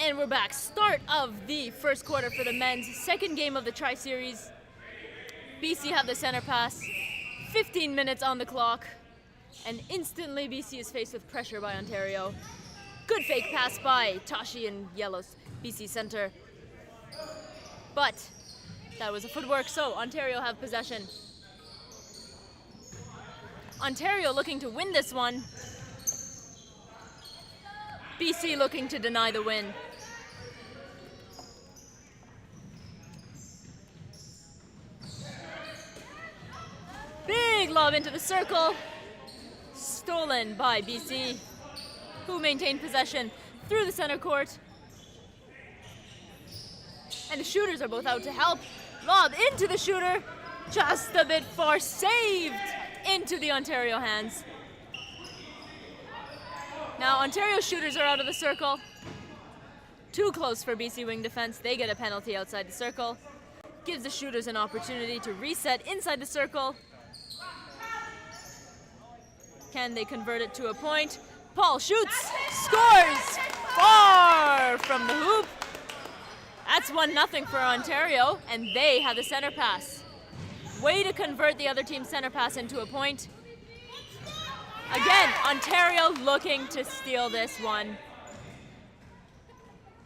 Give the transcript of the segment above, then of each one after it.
And we're back. Start of the first quarter for the men's second game of the Tri-Series. BC have the center pass. 15 minutes on the clock. And instantly BC is faced with pressure by Ontario. Good fake pass by Tashi in yellow's BC center. But that was a footwork, so Ontario have possession. Ontario looking to win this one. BC looking to deny the win. Big lob into the circle. Stolen by BC, who maintained possession through the center court. And the shooters are both out to help. Lob into the shooter. Just a bit far, saved into the Ontario hands. Now Ontario shooters are out of the circle. Too close for BC wing defense. They get a penalty outside the circle. Gives the shooters an opportunity to reset inside the circle. Can they convert it to a point? Paul shoots, scores far from the hoop. That's 1-0 for Ontario, and they have the center pass. Way to convert the other team's center pass into a point. Again, Ontario looking to steal this one.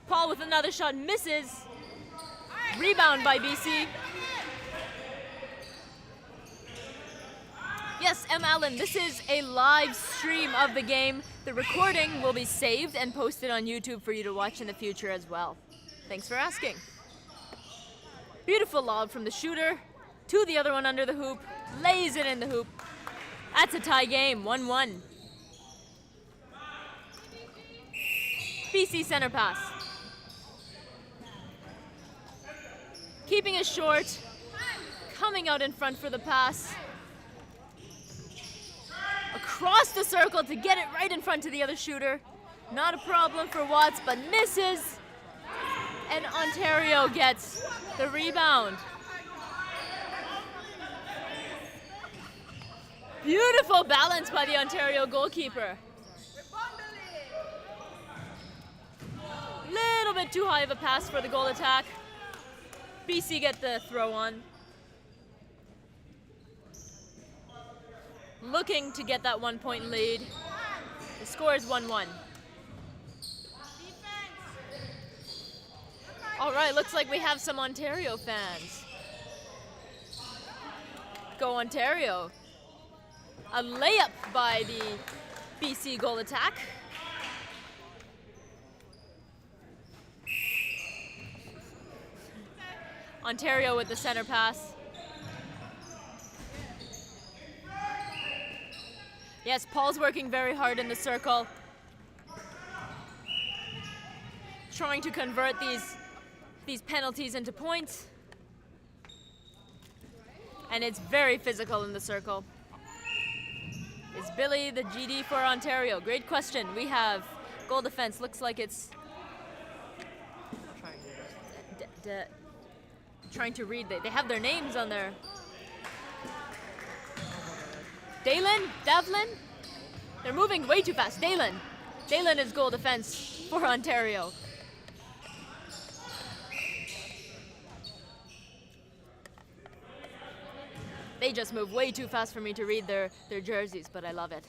Paul with another shot, misses. Rebound by BC. Yes, M. Allen, this is a live stream of the game. The recording will be saved and posted on YouTube for you to watch in the future as well. Thanks for asking. Beautiful lob from the shooter to the other one under the hoop. Lays it in the hoop. That's a tie game, 1-1. BC center pass. Keeping it short. Coming out in front for the pass. Across the circle to get it right in front to the other shooter. Not a problem for Watts, but misses. And Ontario gets the rebound. Beautiful balance by the Ontario goalkeeper. Little bit too high of a pass for the goal attack. BC get the throw on. Looking to get that 1 point lead. The score is 1-1. All right, looks like we have some Ontario fans. Go Ontario. A layup by the BC goal attack. Ontario with the center pass. Yes, Paul's working very hard in the circle. Trying to convert these penalties into points. And it's very physical in the circle. Is Billy the GD for Ontario? Great question. We have goal defense. Looks like it's trying to read. They have their names on there. Devlin? They're moving way too fast. Dalen is goal defense for Ontario. They just move way too fast for me to read their jerseys, but I love it.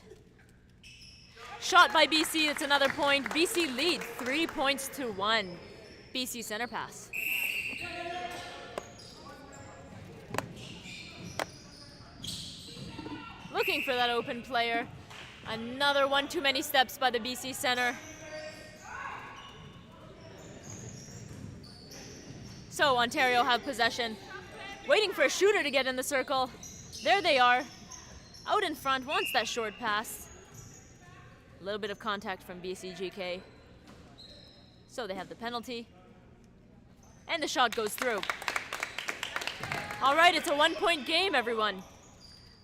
Shot by BC, it's another point. BC lead 3-1. BC center pass. Looking for that open player. Another one too many steps by the BC center. So Ontario have possession. Waiting for a shooter to get in the circle. There they are. Out in front, wants that short pass. A little bit of contact from BCGK. So they have the penalty. And the shot goes through. All right, it's a 1 point game, everyone.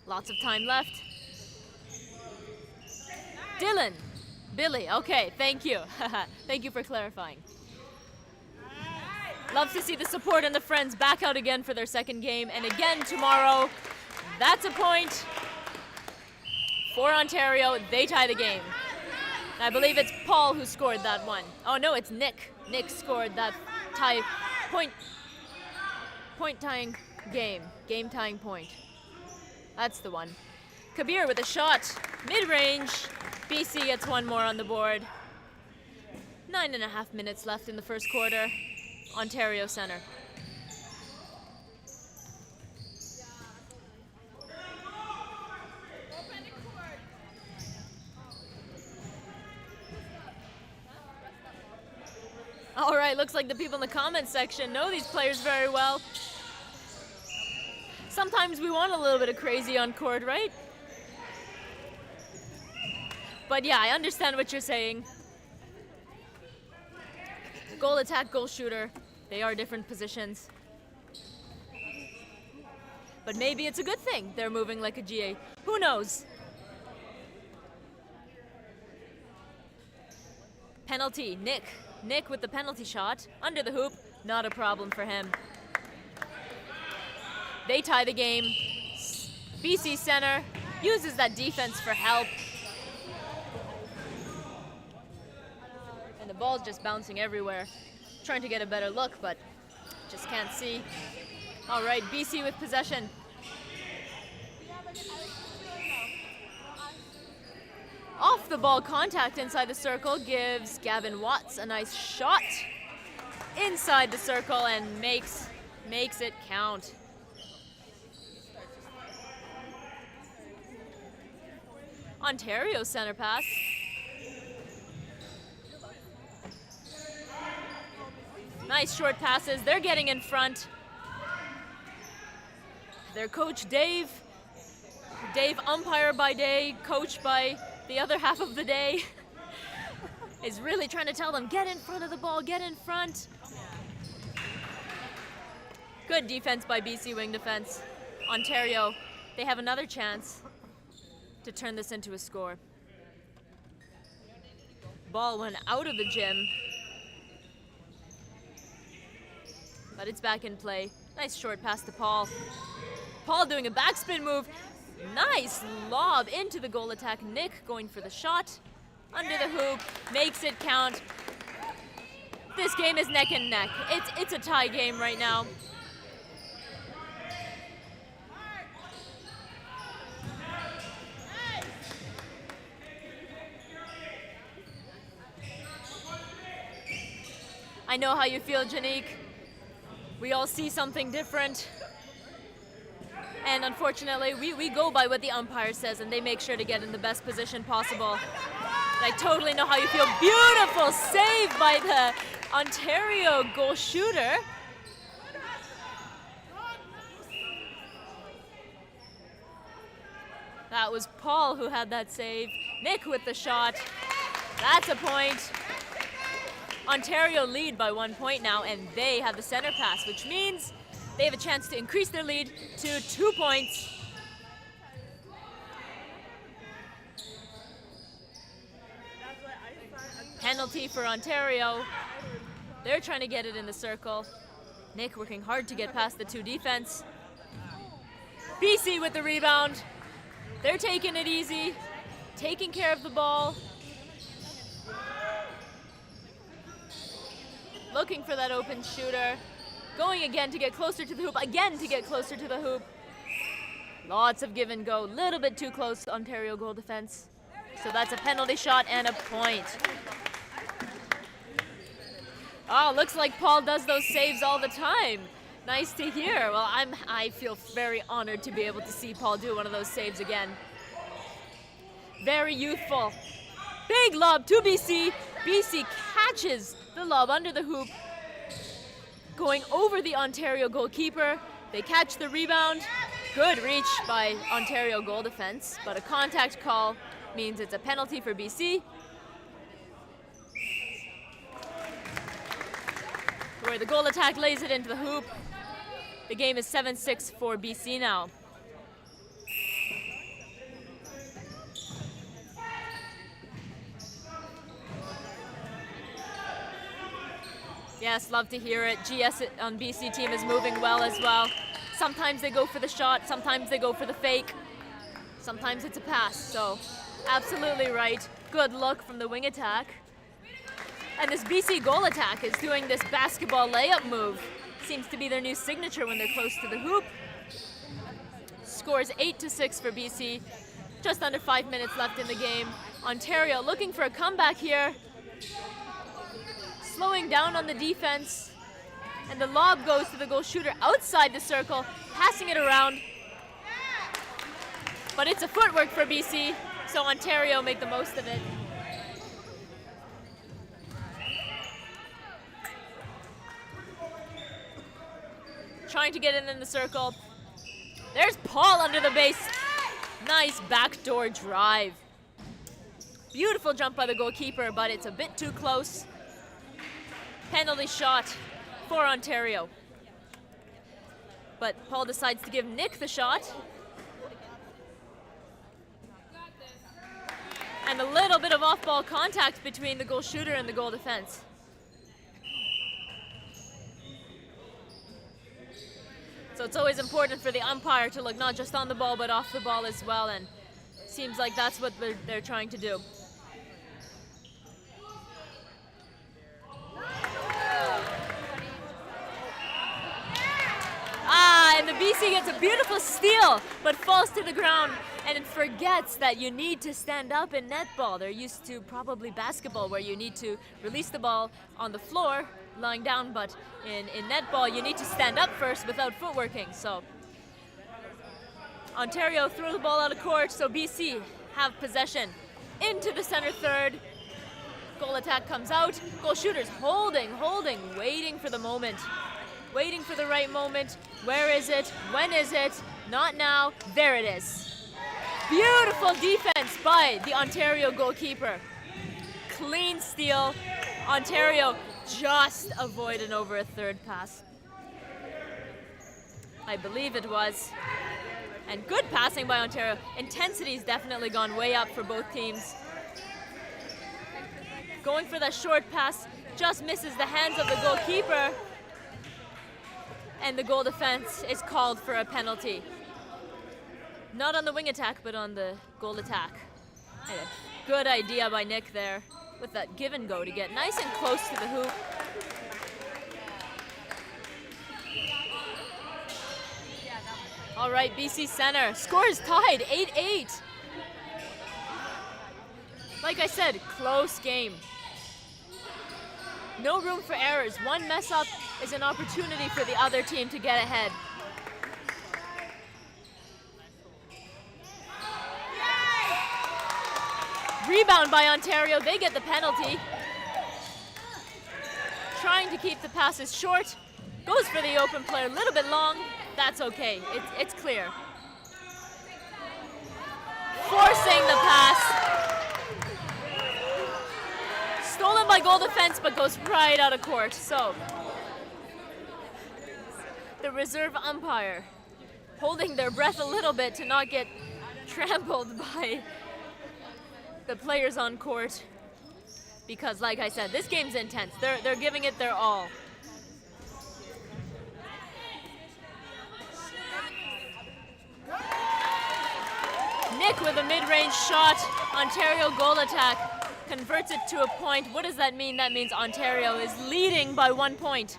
Lots of time left. Billy, okay, thank you. Thank you for clarifying. Love to see the support and the friends back out again for their second game. And again tomorrow, that's a point for Ontario. They tie the game. I believe it's Paul who scored that one. Oh no, it's Nick. Nick scored that point tying game tying point. That's the one. Kabir with a shot, mid-range. BC gets one more on the board. 9.5 minutes left in the first quarter. Ontario Center. All right, looks like the people in the comments section know these players very well. Sometimes we want a little bit of crazy on court, right? But yeah, I understand what you're saying. Goal attack, goal shooter. They are different positions. But maybe it's a good thing they're moving like a GA. Who knows? Penalty, Nick. Nick with the penalty shot. Under the hoop, not a problem for him. They tie the game. BC Center uses that defense for help. And the ball's just bouncing everywhere. Trying to get a better look, but just can't see. All right, BC with possession. Off the ball contact inside the circle gives Gavin Watts a nice shot inside the circle and makes it count. Ontario center pass. Nice short passes. They're getting in front. Their coach Dave umpire by day, coach by the other half of the day, is really trying to tell them, get in front of the ball, get in front. Good defense by BC wing defense. Ontario, they have another chance to turn this into a score. Ball went out of the gym, but it's back in play. Nice short pass to Paul. Paul doing a backspin move. Nice lob into the goal attack. Nick going for the shot. Under the hoop, makes it count. This game is neck and neck. It's a tie game right now. I know how you feel, Janique. We all see something different. And unfortunately, we go by what the umpire says, and they make sure to get in the best position possible. And I totally know how you feel. Beautiful save by the Ontario goal shooter. That was Paul who had that save. Nick with the shot. That's a point. Ontario lead by 1 point now, and they have the center pass, which means they have a chance to increase their lead to 2 points. Penalty for Ontario. They're trying to get it in the circle. Nick working hard to get past the two defense. BC with the rebound. They're taking it easy, taking care of the ball. Looking for that open shooter. Going again to get closer to the hoop, again to get closer to the hoop. Lots of give and go, little bit too close, Ontario goal defense. So that's a penalty shot and a point. Oh, looks like Paul does those saves all the time. Nice to hear. Well, I feel very honored to be able to see Paul do one of those saves again. Very youthful. Big lob to BC. BC catches the lob under the hoop, going over the Ontario goalkeeper. They catch the rebound. Good reach by Ontario goal defense, but a contact call means it's a penalty for BC. Where the goal attack lays it into the hoop. The game is 7-6 for BC now. Yes, love to hear it. GS on BC team is moving well as well. Sometimes they go for the shot, sometimes they go for the fake, sometimes it's a pass, so absolutely right. Good good look from the wing attack. And this BC goal attack is doing this basketball layup move. Seems to be their new signature when they're close to the hoop. Scores 8-6 for BC. Just under 5 minutes left in the game. Ontario looking for a comeback here. Slowing down on the defense. And the lob goes to the goal shooter outside the circle, passing it around. But it's a footwork for BC, so Ontario make the most of it. Trying to get it in the circle. There's Paul under the base. Nice backdoor drive. Beautiful jump by the goalkeeper, but it's a bit too close. Penalty shot for Ontario. But Paul decides to give Nick the shot. And a little bit of off-ball contact between the goal shooter and the goal defense. So it's always important for the umpire to look not just on the ball but off the ball as well, and seems like that's what they're trying to do. And the BC gets a beautiful steal, but falls to the ground and it forgets that you need to stand up in netball. They're used to probably basketball where you need to release the ball on the floor, lying down, but in netball you need to stand up first without footworking. So Ontario throw the ball out of court, so BC have possession into the center third. Goal attack comes out. Goal shooters holding, waiting for the moment. Waiting for the right moment. Where is it? When is it? Not now. There it is. Beautiful defense by the Ontario goalkeeper. Clean steal. Ontario just avoided over a third pass. I believe it was. And good passing by Ontario. Intensity's definitely gone way up for both teams. Going for that short pass, just misses the hands of the goalkeeper. And the goal defense is called for a penalty. Not on the wing attack, but on the goal attack. And a good idea by Nick there with that give and go to get nice and close to the hoop. All right, BC Center. Score is tied, 8-8. Like I said, close game. No room for errors. One mess up is an opportunity for the other team to get ahead. Rebound by Ontario. They get the penalty. Trying to keep the passes short. Goes for the open player. A little bit long. That's okay. It's clear. Forcing the pass. Stolen by goal defense, but goes right out of court. So, the reserve umpire holding their breath a little bit to not get trampled by the players on court. Because, like I said, this game's intense. They're giving it their all. Nick with a mid-range shot. Ontario goal attack. Converts it to a point. What does that mean? That means Ontario is leading by 1 point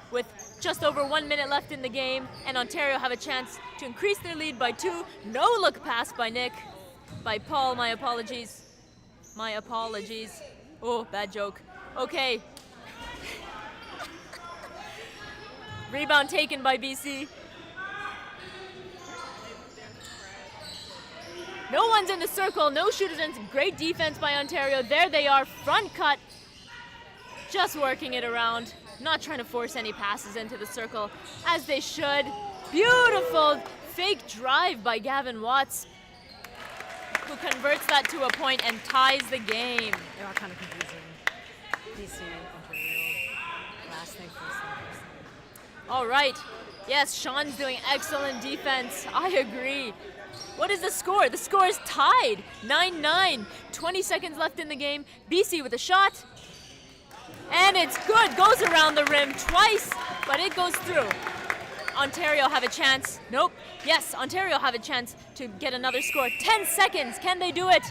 with just over 1 minute left in the game, and Ontario have a chance to increase their lead by 2. No look pass by Nick, by Paul. My apologies. My apologies. Oh, bad joke. Okay. Rebound taken by BC. No one's in the circle, no shooters in. Great defense by Ontario. There they are, front cut. Just working it around. Not trying to force any passes into the circle, as they should. Beautiful fake drive by Gavin Watts, who converts that to a point and ties the game. They are kind of confusing. BC, Ontario, last thing, first thing. All right. Yes, Sean's doing excellent defense. I agree. What is the score? The score is tied, 9-9. 20 seconds left in the game. BC with a shot. And it's good. Goes around the rim twice, but it goes through. Ontario have a chance. Nope. Yes, Ontario have a chance to get another score. 10 seconds. Can they do it?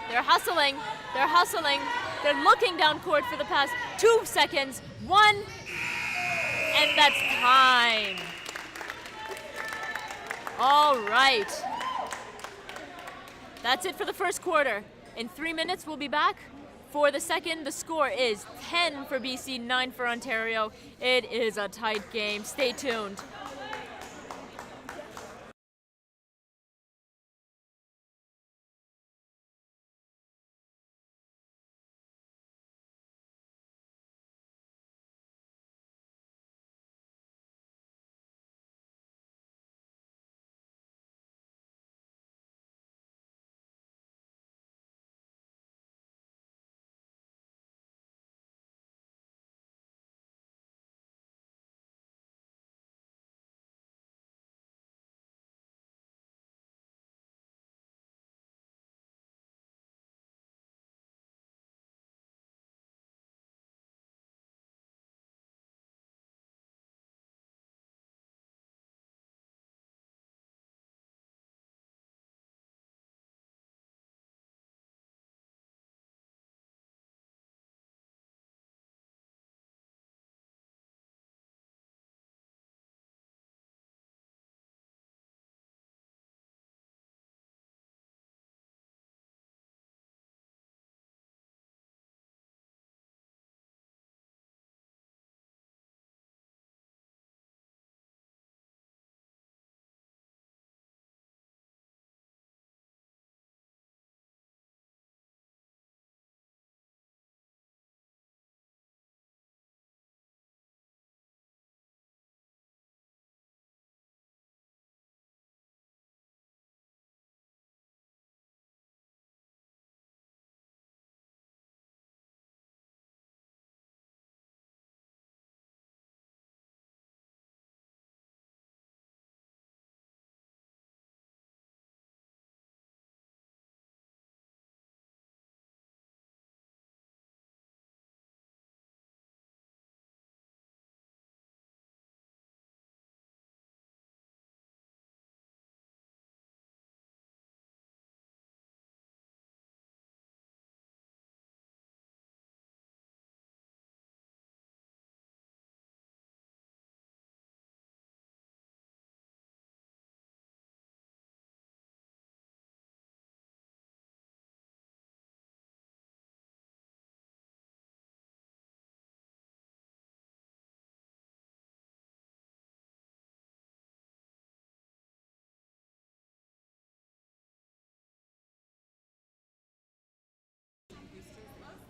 They're hustling. They're hustling. They're looking down court for the pass. 2 seconds. 1. And that's time. All right. That's it for the first quarter. In 3 minutes, we'll be back. For the second, the score is 10 for BC, 9 for Ontario. It is a tight game. Stay tuned.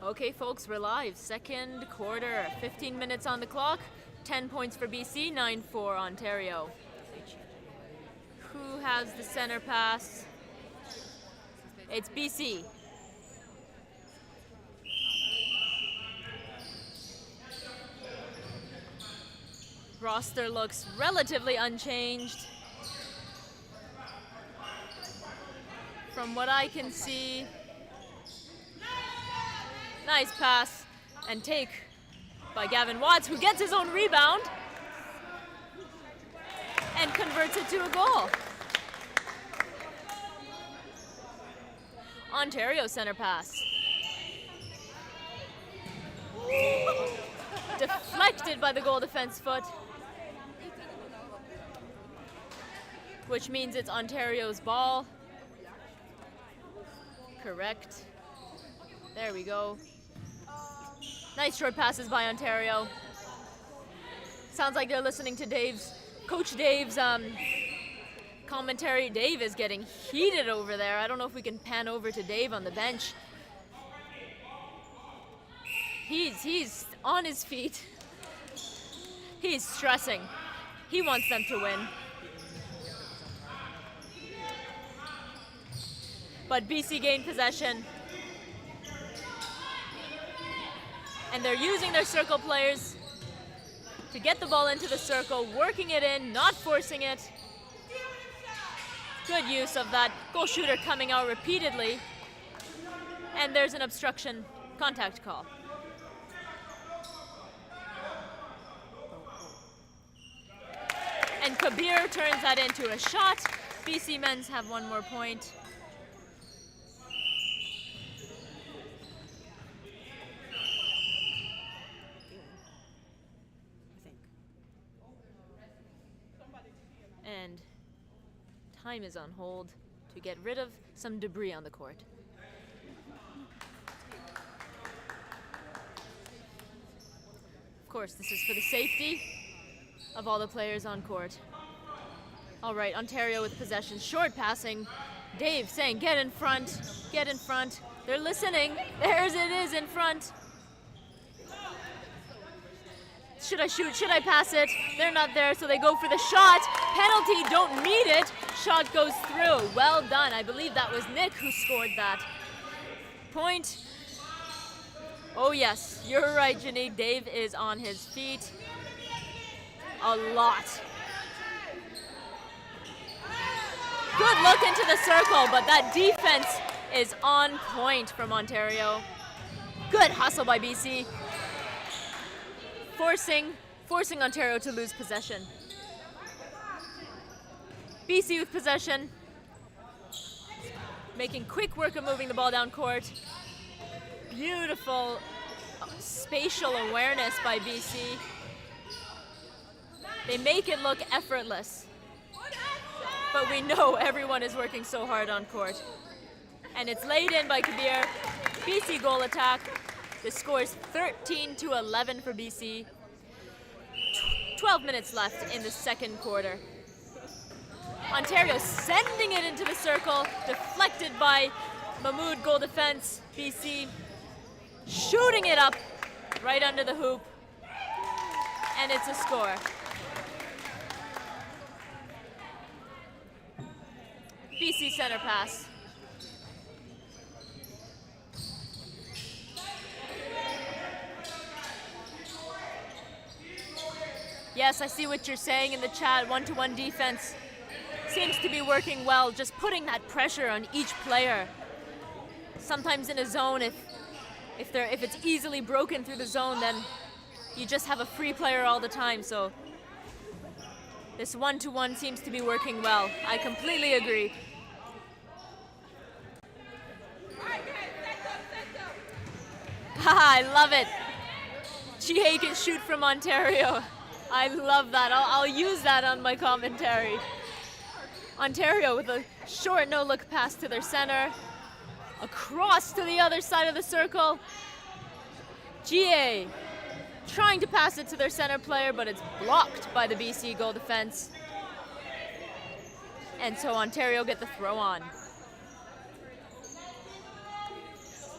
Okay, folks, we're live. Second quarter, 15 minutes on the clock. 10 points for BC, 9 for Ontario. Who has the center pass? It's BC. Roster looks relatively unchanged. From what I can see, nice pass and take by Gavin Watts, who gets his own rebound and converts it to a goal. Ontario center pass. Deflected by the goal defense foot, which means it's Ontario's ball. Correct. There we go. Nice short passes by Ontario. Sounds like they're listening to Coach Dave's commentary. Dave is getting heated over there. I don't know if we can pan over to Dave on the bench. He's on his feet. He's stressing. He wants them to win. But BC gained possession. And they're using their circle players to get the ball into the circle, working it in, not forcing it. Good use of that goal shooter coming out repeatedly. And there's an obstruction contact call. And Kabir turns that into a shot. BC men's have one more point. time is on hold to get rid of some debris on the court. Of course, this is for the safety of all the players on court. All right, Ontario with possession, short passing. Dave saying, get in front, get in front. They're listening. There's it is in front. Should I shoot? Should I pass it? They're not there, so they go for the shot. Penalty, don't need it. Shot goes through. Well done. I believe that was Nick who scored that. Point. Oh yes, you're right, Janique. Dave is on his feet a lot. Good look into the circle, but that defense is on point from Ontario. Good hustle by BC. Forcing Ontario to lose possession. BC with possession. Making quick work of moving the ball down court. Beautiful spatial awareness by BC. They make it look effortless. But we know everyone is working so hard on court. And it's laid in by Kabir. BC goal attack. The score is 13-11 for BC. 12 minutes left in the second quarter. Ontario sending it into the circle, deflected by Mahmoud, goal defense. BC shooting it up right under the hoop. And it's a score. BC center pass. Yes, I see what you're saying in the chat. One-to-one defense seems to be working well, just putting that pressure on each player. Sometimes in a zone, if it's easily broken through the zone, then you just have a free player all the time. So this one-to-one seems to be working well. I completely agree. Haha, I love it. Chihei can shoot from Ontario. I love that. I'll use that on my commentary. Ontario with a short no-look pass to their center. Across to the other side of the circle. GA trying to pass it to their center player, but it's blocked by the BC goal defense. And so Ontario get the throw on.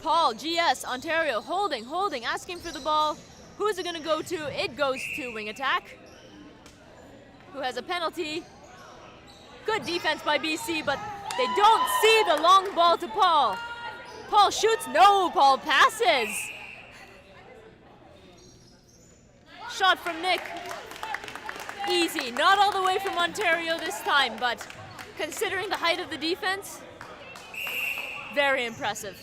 Paul, GS, Ontario, holding, asking for the ball. Who's it gonna go to? It goes to wing attack, who has a penalty. Good defense by BC, but they don't see the long ball to Paul. Paul shoots, no, Paul passes. Shot from Nick. Easy, not all the way from Ontario this time, but considering the height of the defense, very impressive.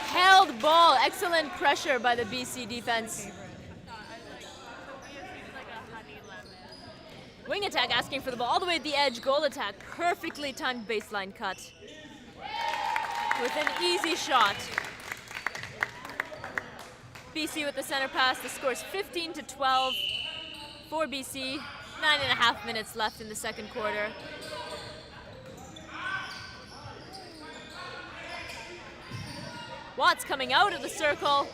Held ball, excellent pressure by the BC defense. Wing attack asking for the ball all the way at the edge, goal attack, perfectly timed baseline cut. With an easy shot. BC with the center pass, the score's 15-12 for BC. 9.5 minutes left in the second quarter. Watts coming out of the circle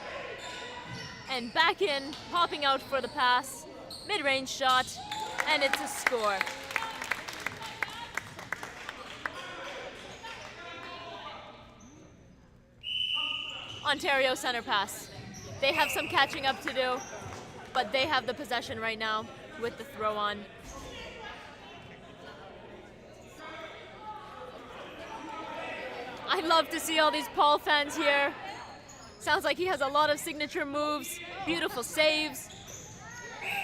and back in, popping out for the pass. Mid-range shot, and it's a score. Ontario center pass. They have some catching up to do, but they have the possession right now with the throw on. I love to see all these Paul fans here. Sounds like he has a lot of signature moves, beautiful saves,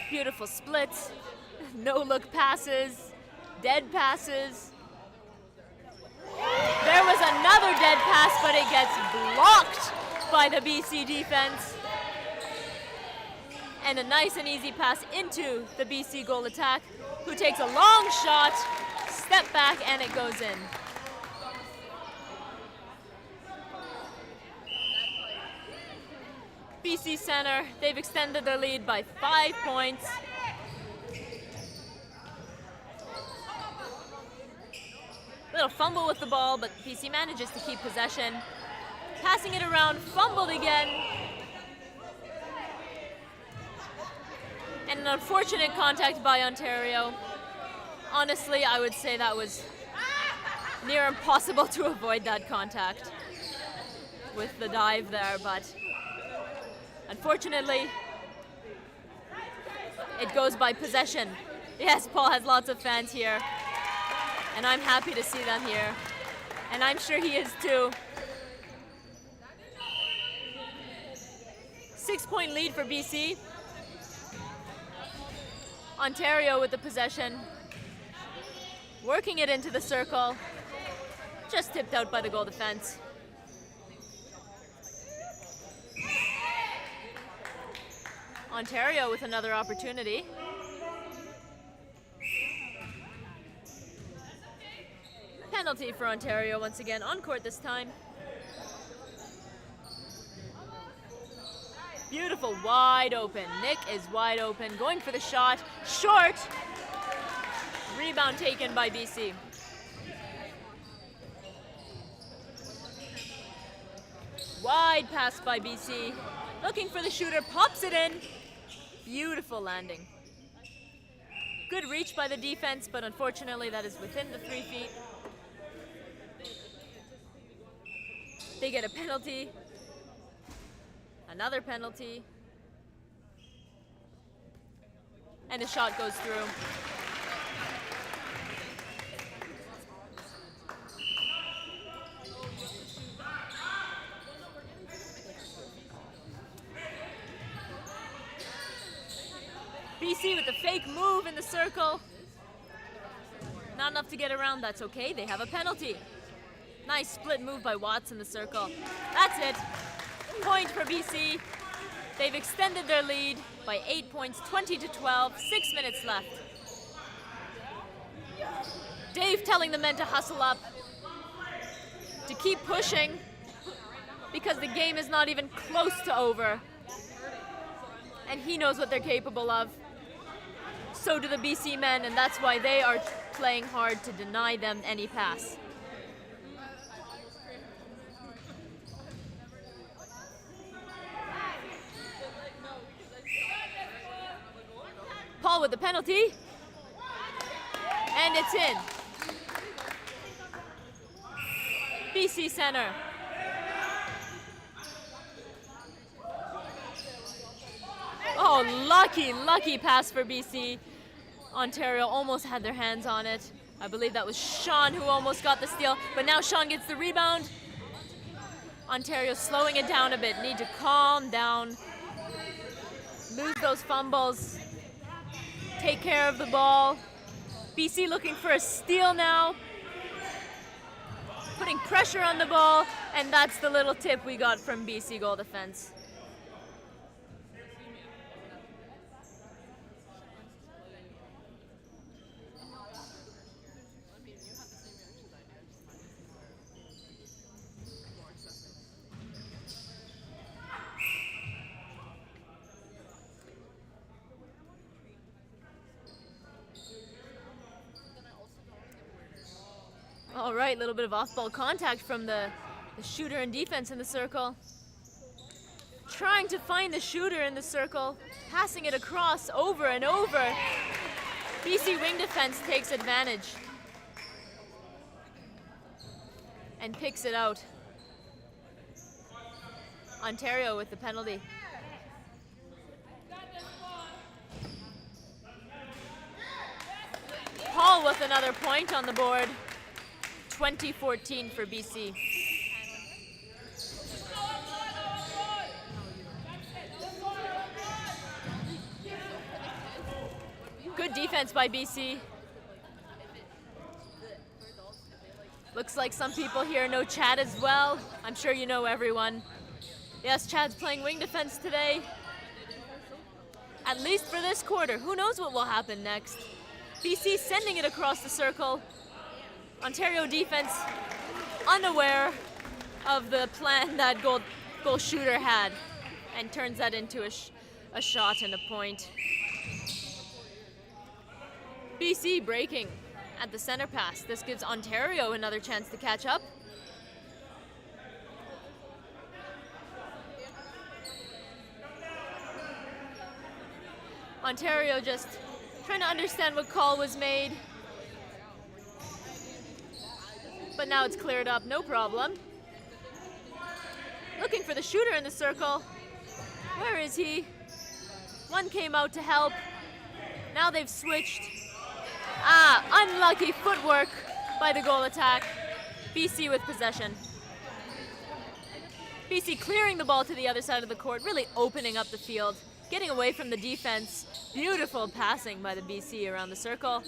beautiful splits, no-look passes, dead passes. There was another dead pass, but it gets blocked by the BC defense. And a nice and easy pass into the BC goal attack, who takes a long shot, step back, and it goes in. BC Center, they've extended their lead by 5 points. Little fumble with the ball, but BC manages to keep possession. Passing it around, fumbled again. And an unfortunate contact by Ontario. Honestly, I would say that was near impossible to avoid that contact with the dive there, but unfortunately, it goes by possession. Yes, Paul has lots of fans here, and I'm happy to see them here, and I'm sure he is too. 6-point lead for BC. Ontario with the possession, working it into the circle, just tipped out by the goal defense. Ontario with another opportunity. Penalty for Ontario once again, on court this time. Beautiful, wide open. Nick is wide open, going for the shot. Short. Rebound taken by BC. Wide pass by BC. Looking for the shooter, pops it in. Beautiful landing. Good reach by the defense, but unfortunately that is within the 3 feet. They get a penalty. Another penalty. And the shot goes through. BC with the fake move in the circle. Not enough to get around, that's okay. They have a penalty. Nice split move by Watts in the circle. That's it. Point for BC. They've extended their lead by 8 points, 20-12, 6 minutes left. Dave telling the men to hustle up, to keep pushing, because the game is not even close to over. And he knows what they're capable of. So do the BC men, and that's why they are playing hard to deny them any pass. Paul with the penalty. And it's in. BC Center. Oh, lucky pass for BC. Ontario almost had their hands on it. I believe that was Sean who almost got the steal, but now Sean gets the rebound. Ontario slowing it down a bit. Need to calm down. Lose those fumbles. Take care of the ball. BC looking for a steal now. Putting pressure on the ball, and that's the little tip we got from BC goal defense. All right, little bit of off-ball contact from the shooter and defense in the circle. Trying to find the shooter in the circle, passing it across over and over. BC wing defense takes advantage and picks it out. Ontario with the penalty. Paul with another point on the board. 2014 for BC. Good defense by BC. Looks like some people here know Chad as well. I'm sure you know everyone. Yes, Chad's playing wing defense today. At least for this quarter. Who knows what will happen next? BC sending it across the circle. Ontario defense unaware of the plan that goal shooter had. and turns that into a shot and a point. BC breaking at the center pass. This gives Ontario another chance to catch up. Ontario just trying to understand what call was made. But now it's cleared up, no problem. Looking for the shooter in the circle. Where is he? One came out to help. Now they've switched. Unlucky footwork by the goal attack. BC with possession. BC clearing the ball to the other side of the court, really opening up the field, getting away from the defense. Beautiful passing by the BC around the circle.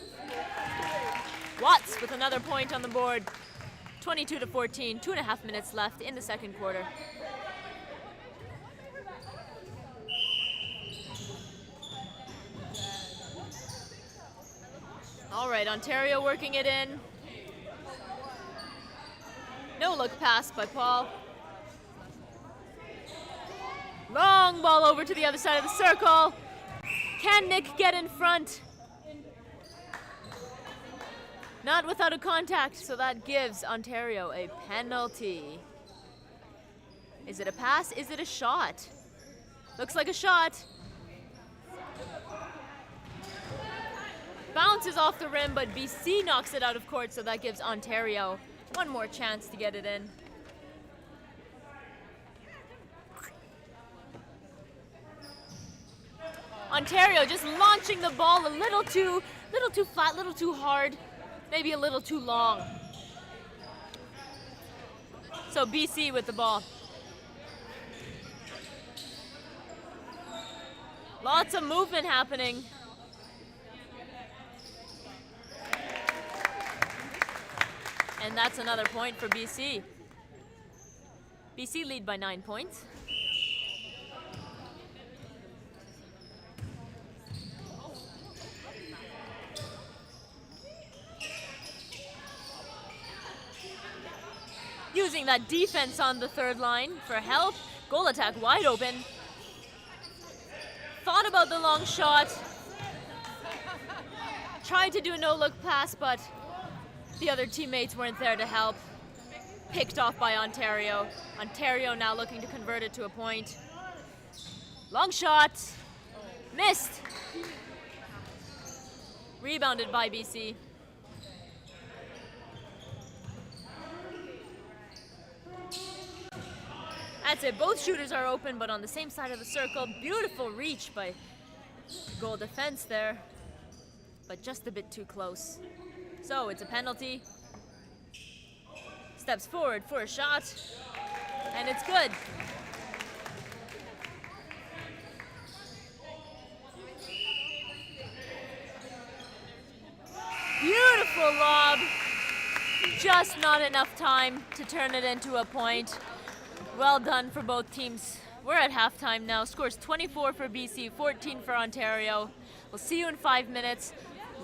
Watts with another point on the board. 22-14, 2.5 minutes left in the second quarter. All right, Ontario working it in. No look pass by Paul. Long ball over to the other side of the circle. Can Nick get in front? Not without a contact, so that gives Ontario a penalty. Is it a pass? Is it a shot? Looks like a shot. Bounces off the rim, but BC knocks it out of court, so that gives Ontario one more chance to get it in. Ontario just launching the ball a little too flat, little too hard, maybe a little too long. So BC with the ball. Lots of movement happening. And that's another point for BC. BC lead by 9 points. Using that defense on the third line for help. Goal attack wide open. Thought about the long shot. Tried to do a no-look pass, but the other teammates weren't there to help. Picked off by Ontario. Ontario now looking to convert it to a point. Long shot. Missed. Rebounded by BC. That's it. Both shooters are open, but on the same side of the circle. Beautiful reach by goal defense there, but just a bit too close. So it's a penalty. Steps forward for a shot, and it's good. Beautiful lob. Just not enough time to turn it into a point. Well done for both teams. We're at halftime now. Scores 24 for BC, 14 for Ontario. We'll see you in 5 minutes.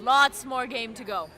Lots more game to go.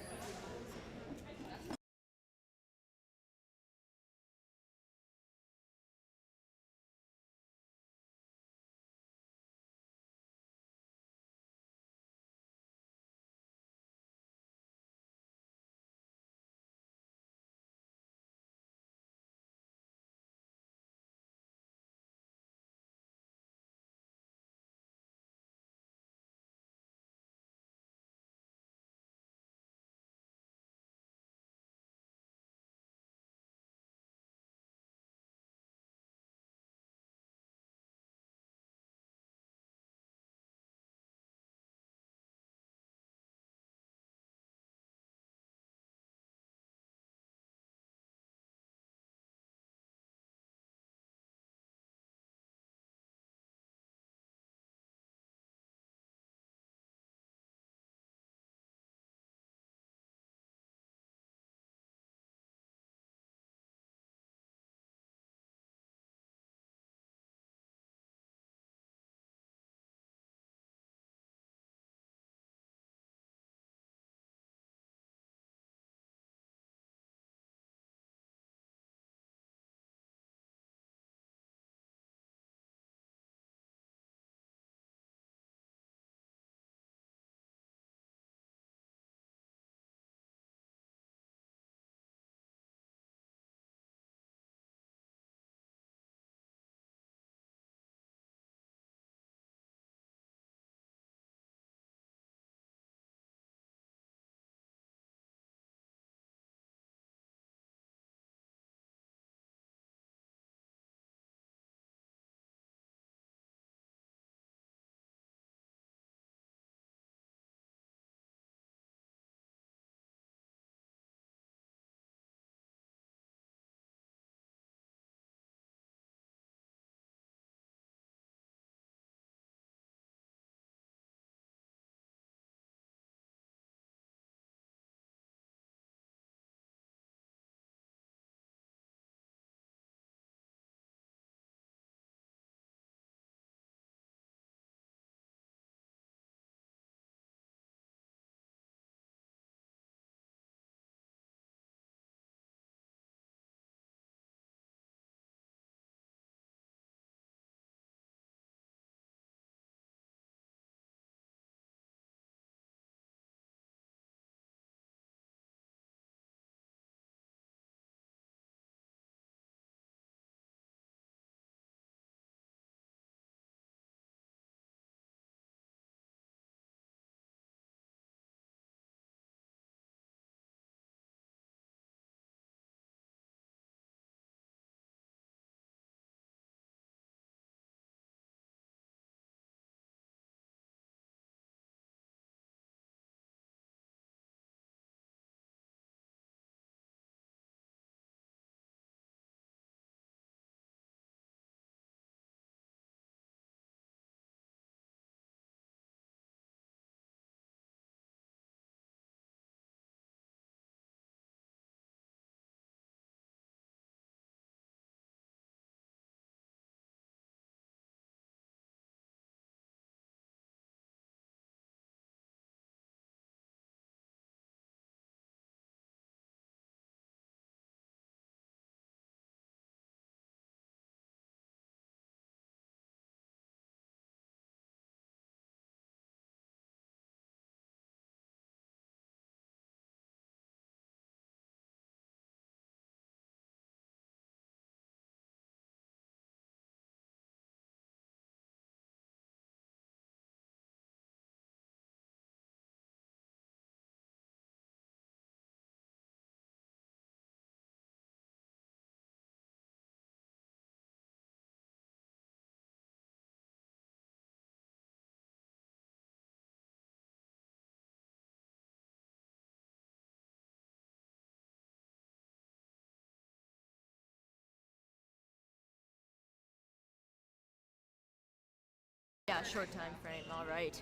Yeah, short time frame. All right.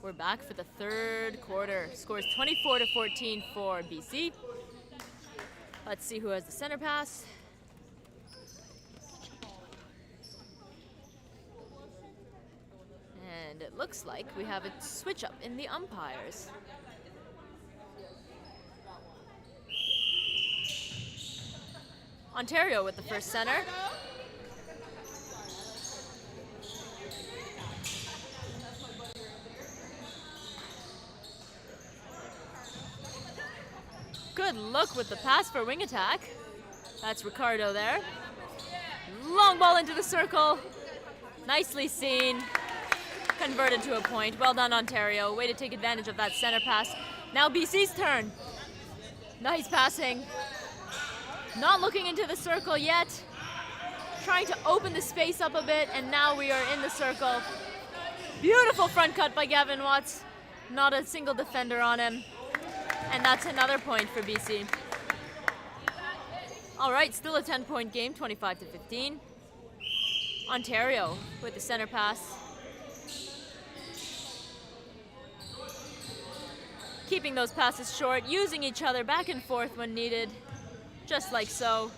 We're back for the third quarter. Scores 24-14 for BC. Let's see who has the center pass. And it looks like we have a switch up in the umpires. Ontario with the first center. Good look with the pass for wing attack. That's Ricardo there. Long ball into the circle. Nicely seen. Converted to a point. Well done, Ontario. Way to take advantage of that center pass. Now BC's turn. Nice passing. Not looking into the circle yet. Trying to open the space up a bit, and now we are in the circle. Beautiful front cut by Gavin Watts. Not a single defender on him. And that's another point for BC. All right, still a 10-point game, 25-15. Ontario with the center pass. Keeping those passes short, using each other back and forth when needed, just like so.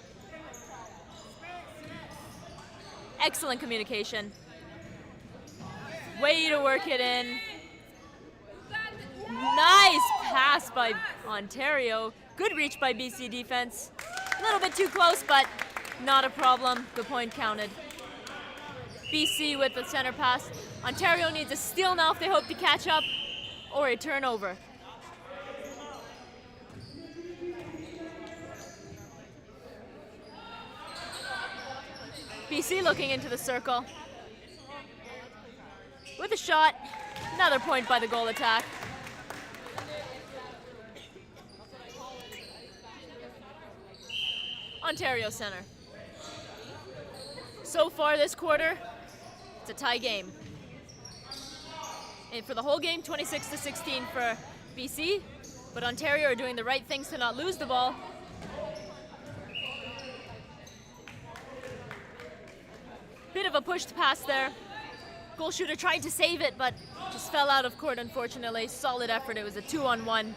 Excellent communication. Way to work it in. Nice pass by Ontario. Good reach by BC defense. A little bit too close, but not a problem. The point counted. BC with the center pass. Ontario needs a steal now if they hope to catch up, or a turnover. BC looking into the circle. With a shot. Another point by the goal attack. Ontario center. So far this quarter, it's a tie game. And for the whole game, 26-16 for BC, but Ontario are doing the right things to not lose the ball. Bit of a pushed pass there. Goal shooter tried to save it, but just fell out of court, unfortunately. Solid effort. It was a 2-on-1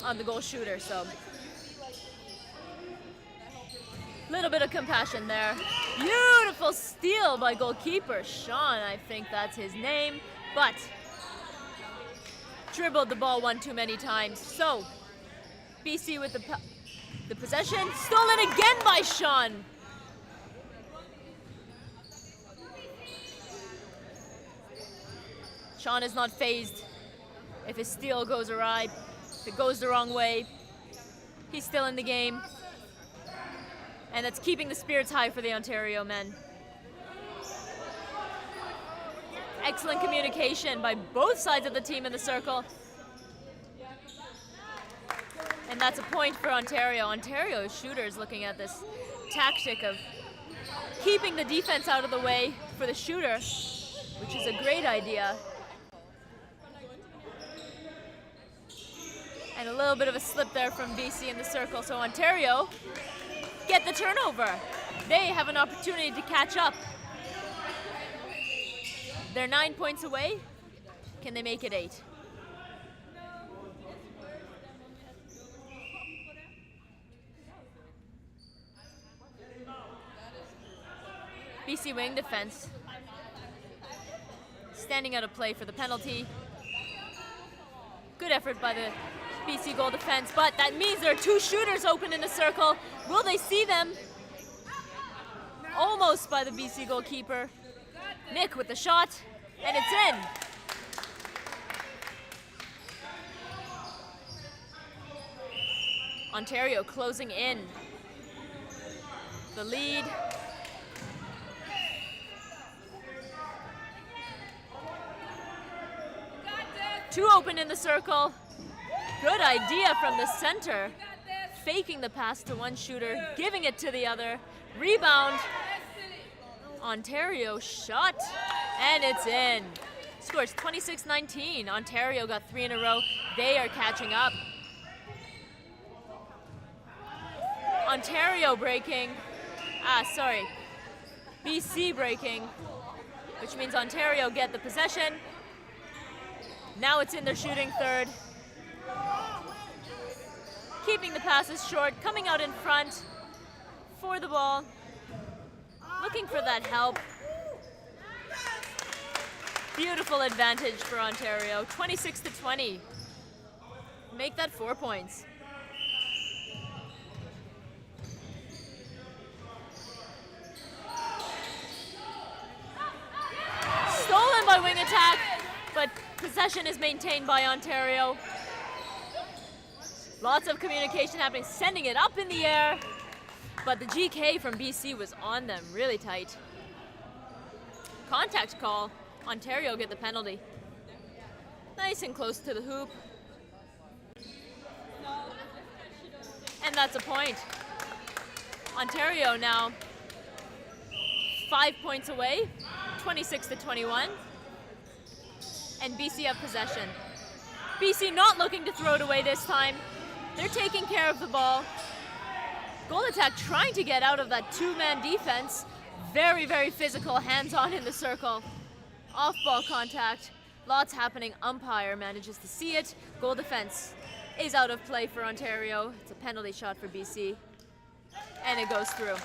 on the goal shooter, so little bit of compassion there. Beautiful steal by goalkeeper Sean, I think that's his name, but dribbled the ball one too many times. So BC with the possession, stolen again by Sean. Sean is not phased if his steal goes awry, if it goes the wrong way. He's still in the game. And that's keeping the spirits high for the Ontario men. Excellent communication by both sides of the team in the circle. And that's a point for Ontario. Ontario shooters looking at this tactic of keeping the defense out of the way for the shooter, which is a great idea. And a little bit of a slip there from BC in the circle. So Ontario get the turnover. They have an opportunity to catch up. They're 9 points away. Can they make it 8? BC wing defense. Standing out of play for the penalty. Good effort by the BC goal defense, but that means there are 2 shooters open in the circle. Will they see them? Almost by the BC goalkeeper. Nick with the shot, and it's in. Ontario closing in the lead. Two open in the circle. Good idea from the center. Faking the pass to one shooter, giving it to the other. Rebound. Ontario shot, and it's in. Scores 26-19. Ontario got 3 in a row. They are catching up. Ontario breaking. BC breaking. which means Ontario get the possession. Now it's in their shooting third. Keeping the passes short, coming out in front for the ball. Looking for that help. Beautiful advantage for Ontario, 26-20. Make that 4 points. Stolen by wing attack, but possession is maintained by Ontario. Lots of communication happening, sending it up in the air, but the GK from BC was on them really tight. Contact call. Ontario get the penalty. Nice and close to the hoop. And that's a point. Ontario now 5 points away, 26-21. And BC have possession. BC not looking to throw it away this time. They're taking care of the ball. Goal attack trying to get out of that two-man defense. Very, very physical, hands-on in the circle. Off-ball contact. Lots happening. Umpire manages to see it. Goal defense is out of play for Ontario. It's a penalty shot for BC. And it goes through.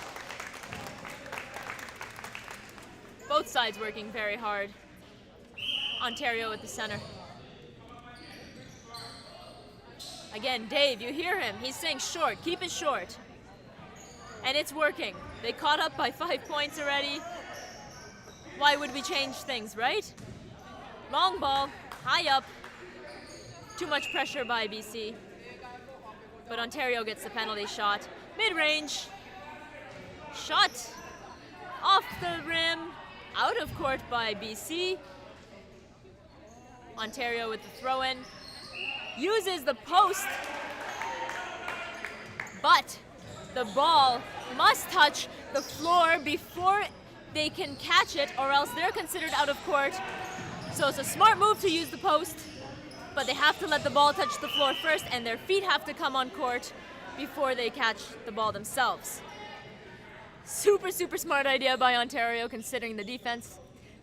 Both sides working very hard. Ontario at the center. Again, Dave, you hear him. He's saying short. Keep it short. And it's working. They caught up by 5 points already. Why would we change things, right? Long ball, high up. Too much pressure by BC. But Ontario gets the penalty shot. Mid-range. Shot off the rim. Out of court by BC. Ontario with the throw-in. Uses the post. But the ball must touch the floor before they can catch it, or else they're considered out of court. So it's a smart move to use the post, but they have to let the ball touch the floor first, and their feet have to come on court before they catch the ball themselves. Super, super smart idea by Ontario, considering the defense.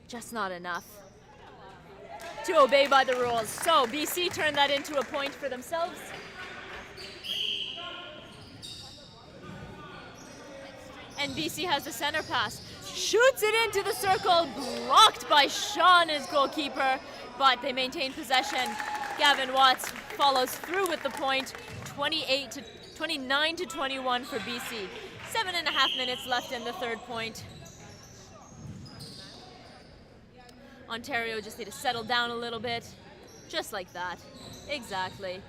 Just not enough to obey by the rules. So BC turned that into a point for themselves. And BC has the center pass. Shoots it into the circle, blocked by Sean, his goalkeeper, but they maintain possession. Gavin Watts follows through with the point, 29-21 for BC. 7.5 minutes left in the third point. Ontario just need to settle down a little bit, just like that. Exactly.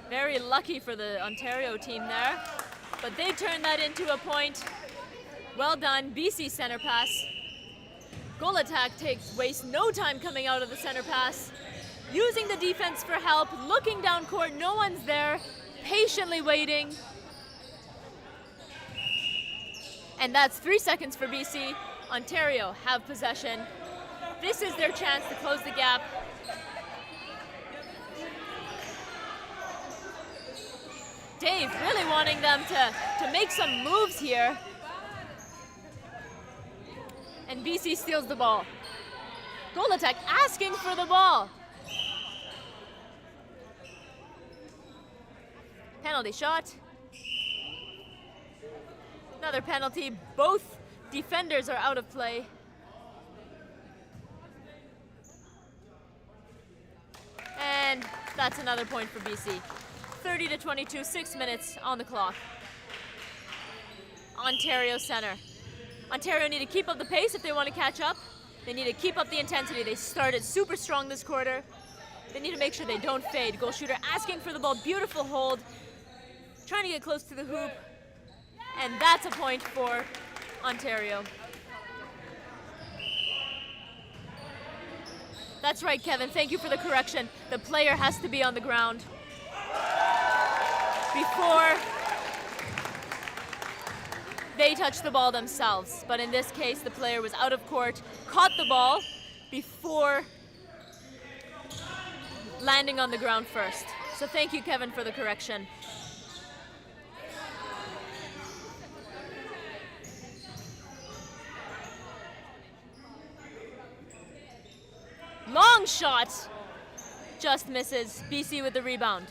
Very lucky for the Ontario team there, but they turned that into a point. Well done, BC center pass. Goal attack wastes no time coming out of the center pass. Using the defense for help, looking down court, no one's there, patiently waiting. And that's 3 seconds for BC. Ontario have possession. This is their chance to close the gap. Dave really wanting them to make some moves here. And BC steals the ball. Goal attack asking for the ball. Penalty shot. Another penalty. Both defenders are out of play. And that's another point for BC. 30-22, 6 minutes on the clock. Ontario center. Ontario need to keep up the pace if they want to catch up. They need to keep up the intensity. They started super strong this quarter. They need to make sure they don't fade. Goal shooter asking for the ball. Beautiful hold. Trying to get close to the hoop. And that's a point for Ontario. That's right, Kevin. Thank you for the correction. The player has to be on the ground before they touch the ball themselves. But in this case, the player was out of court, caught the ball before landing on the ground first. So thank you, Kevin, for the correction. Long shot. Just misses. BC with the rebound.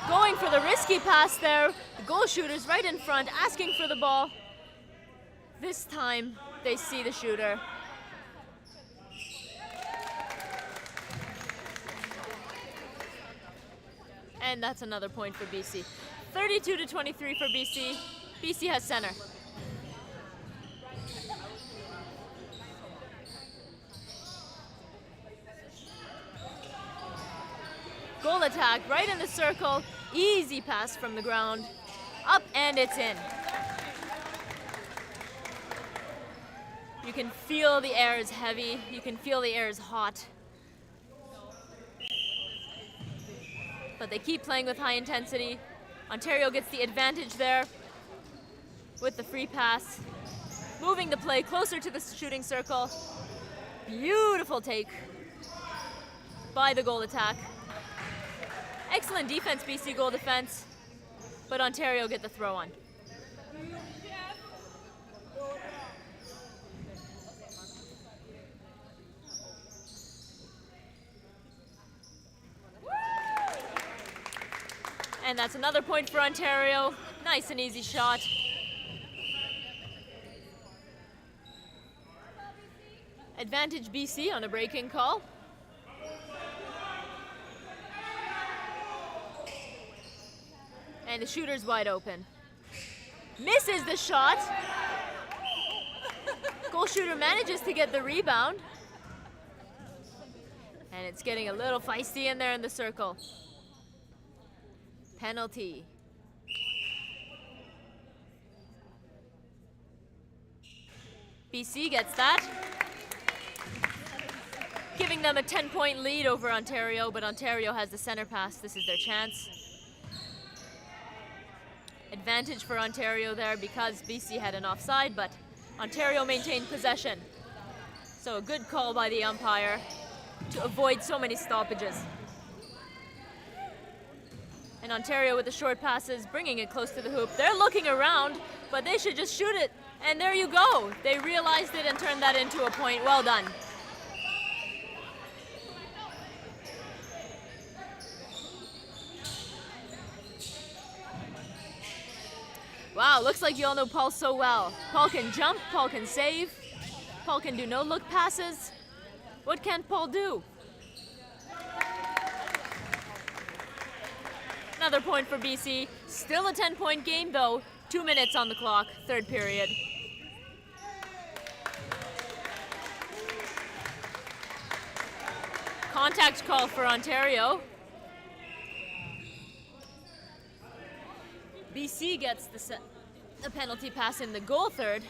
Going for the risky pass there. The goal shooter's right in front, asking for the ball. This time, they see the shooter. And that's another point for BC. 32-23 for BC. BC has center. Goal attack, right in the circle. Easy pass from the ground. Up and it's in. You can feel the air is heavy. You can feel the air is hot. But they keep playing with high intensity. Ontario gets the advantage there with the free pass. Moving the play closer to the shooting circle. Beautiful take by the goal attack. Excellent defense, BC goal defense, but Ontario get the throw on. And that's another point for Ontario. Nice and easy shot. Advantage BC on a break-in call. And the shooter's wide open. Misses the shot. Goal shooter manages to get the rebound. And it's getting a little feisty in there in the circle. Penalty. BC gets that. Giving them a 10-point lead over Ontario, but Ontario has the center pass. This is their chance. Advantage for Ontario there because BC had an offside, but Ontario maintained possession. So a good call by the umpire to avoid so many stoppages. And Ontario with the short passes, bringing it close to the hoop. They're looking around, but they should just shoot it. And there you go. They realized it and turned that into a point. Well done. Wow, looks like you all know Paul so well. Paul can jump, Paul can save, Paul can do no-look passes. What can't Paul do? Another point for BC. Still a 10-point game though. 2 minutes on the clock, third period. Contact call for Ontario. BC gets the penalty pass in the goal third.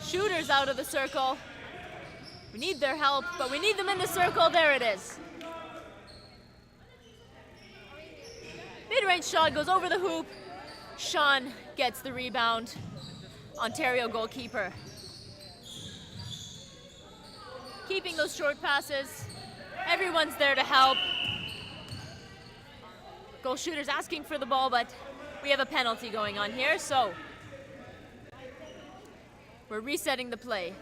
Shooters out of the circle. We need their help, but we need them in the circle. There it is. Mid-range shot goes over the hoop. Sean gets the rebound. Ontario goalkeeper. Keeping those short passes. Everyone's there to help. Goal shooter's asking for the ball, but we have a penalty going on here, so we're resetting the play.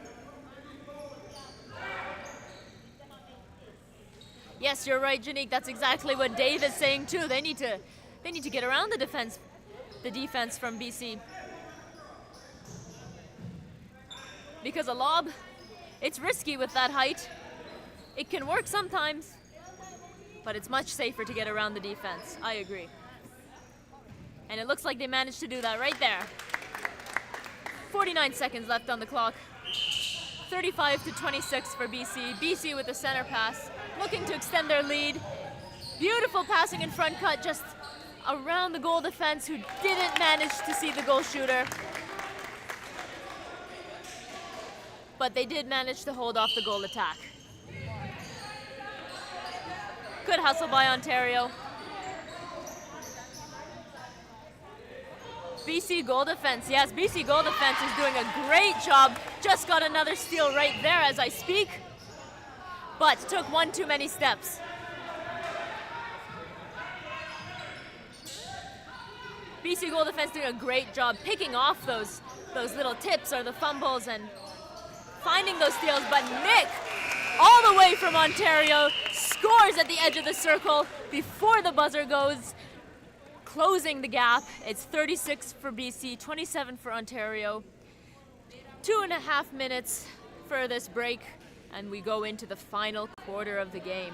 Yes, you're right, Janique. That's exactly what Dave is saying too. They need to get around the defense from BC. Because a lob, it's risky with that height. It can work sometimes, but it's much safer to get around the defense. I agree. And it looks like they managed to do that right there. 49 seconds left on the clock. 35-26 for BC. BC with the center pass, looking to extend their lead. Beautiful passing in front cut just around the goal defense who didn't manage to see the goal shooter. But they did manage to hold off the goal attack. Good hustle by Ontario. BC goal defense. Yes, BC goal defense is doing a great job. Just got another steal right there as I speak, but took one too many steps. BC goal defense doing a great job picking off those little tips or the fumbles and finding those steals, but Nick, all the way from Ontario, scores at the edge of the circle before the buzzer goes, closing the gap. It's 36 for BC, 27 for Ontario. 2.5 minutes for this break, and we go into the final quarter of the game.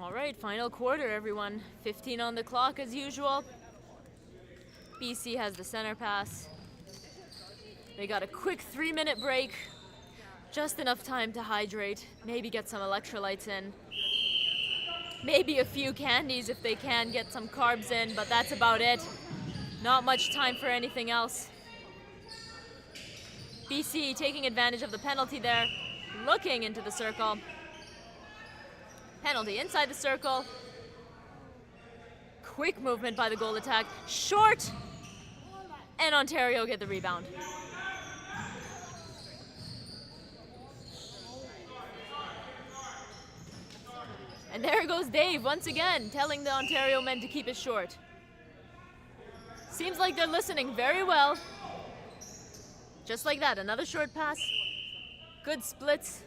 All right, final quarter, everyone. 15 on the clock as usual. BC has the center pass. They got a quick 3-minute break. Just enough time to hydrate, maybe get some electrolytes in. Maybe a few candies if they can get some carbs in, but that's about it. Not much time for anything else. BC taking advantage of the penalty there, looking into the circle. Penalty inside the circle. Quick movement by the goal attack. Short. And Ontario get the rebound. And there goes Dave once again, telling the Ontario men to keep it short. Seems like they're listening very well. Just like that, another short pass. Good splits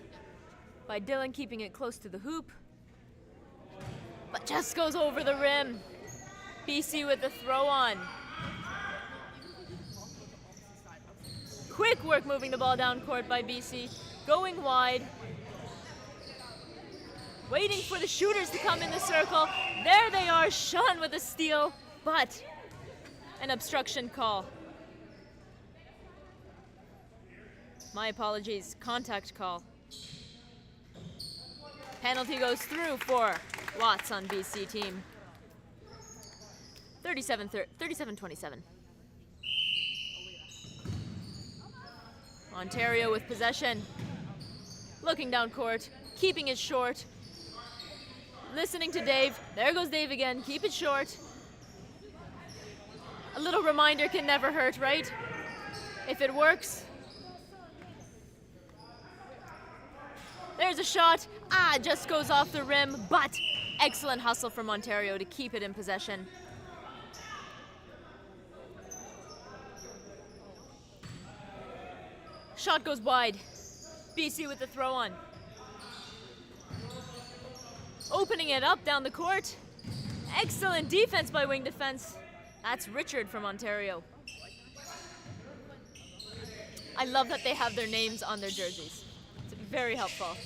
by Dylan, keeping it close to the hoop. But just goes over the rim. BC with the throw on. Quick work moving the ball down court by BC. Going wide. Waiting for the shooters to come in the circle. There they are, Sean with a steal, but an obstruction call. My apologies, contact call. Penalty goes through for Watts on BC team. 37-27. Ontario with possession. Looking down court, keeping it short. Listening to Dave. There goes Dave again. Keep it short. A little reminder can never hurt, right? If it works. There's a shot. Just goes off the rim, but excellent hustle from Ontario to keep it in possession. Shot goes wide. BC with the throw on. Opening it up down the court. Excellent defense by wing defense. That's Richard from Ontario. I love that they have their names on their jerseys. It's very helpful.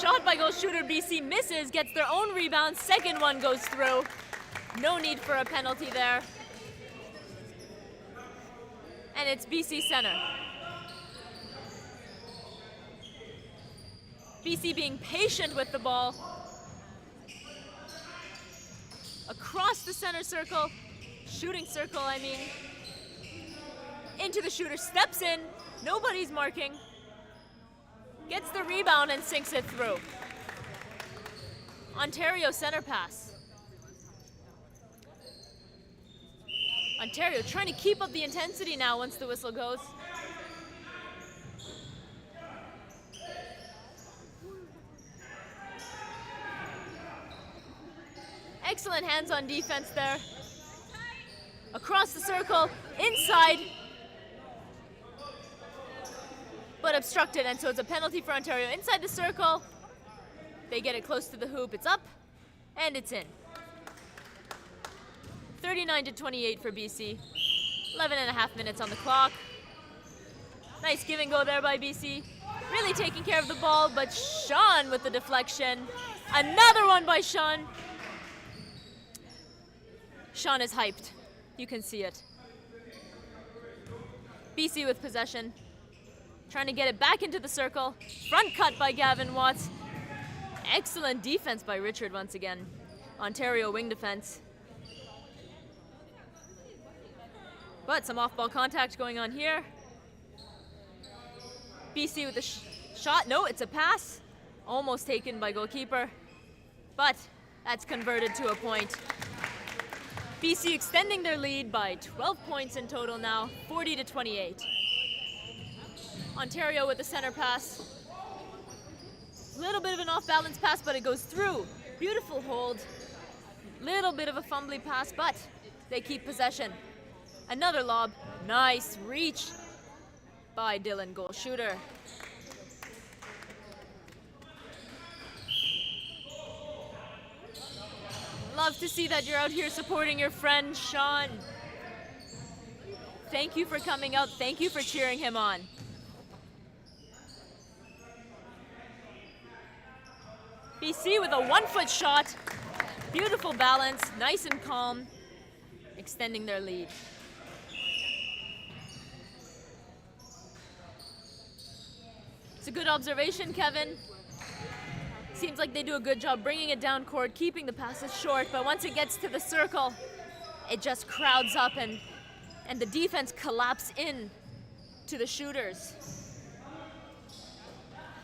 Shot by goal shooter BC misses, gets their own rebound. Second one goes through. No need for a penalty there. And it's BC center. BC being patient with the ball. Across the center circle. Shooting circle, I mean. Into the shooter, steps in. Nobody's marking. Gets the rebound and sinks it through. Ontario center pass. Ontario trying to keep up the intensity now once the whistle goes. Excellent hands-on defense there. Across the circle, inside. But obstructed, and so it's a penalty for Ontario. Inside the circle, they get it close to the hoop. It's up, and it's in. 39-28 for BC. 11 and a half minutes on the clock. Nice give and go there by BC. Really taking care of the ball, but Sean with the deflection. Another one by Sean. Sean is hyped. You can see it. BC with possession. Trying to get it back into the circle. Front cut by Gavin Watts. Excellent defense by Richard once again. Ontario wing defense. But some off-ball contact going on here. BC with the shot. No, it's a pass. Almost taken by goalkeeper. But that's converted to a point. BC extending their lead by 12 points in total now, 40-28. Ontario with the center pass. Little bit of an off-balance pass, but it goes through. Beautiful hold. Little bit of a fumbly pass, but they keep possession. Another lob. Nice reach by Dylan, goal shooter. Love to see that you're out here supporting your friend, Sean. Thank you for coming out. Thank you for cheering him on. BC with a 1-foot shot. Beautiful balance, nice and calm, extending their lead. It's a good observation, Kevin. Seems like they do a good job bringing it down court, keeping the passes short, but once it gets to the circle, it just crowds up and the defense collapses in to the shooters.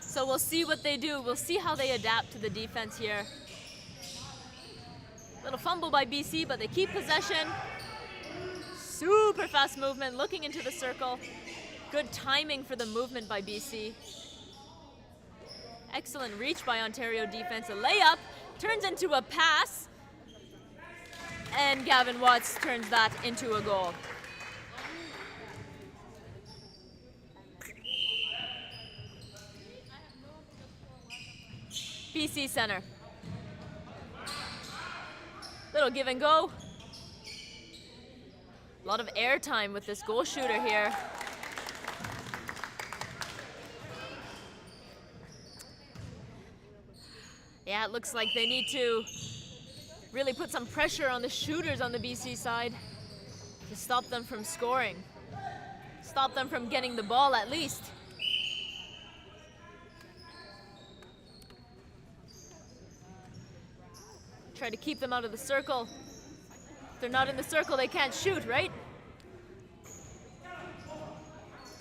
So we'll see what they do. We'll see how they adapt to the defense here. Little fumble by BC, but they keep possession. Super fast movement, looking into the circle. Good timing for the movement by BC. Excellent reach by Ontario defense. A layup turns into a pass. And Gavin Watts turns that into a goal. BC center. Little give and go. A lot of air time with this goal shooter here. Yeah, it looks like they need to really put some pressure on the shooters on the BC side to stop them from scoring. Stop them from getting the ball at least. Try to keep them out of the circle. If they're not in the circle, they can't shoot, right?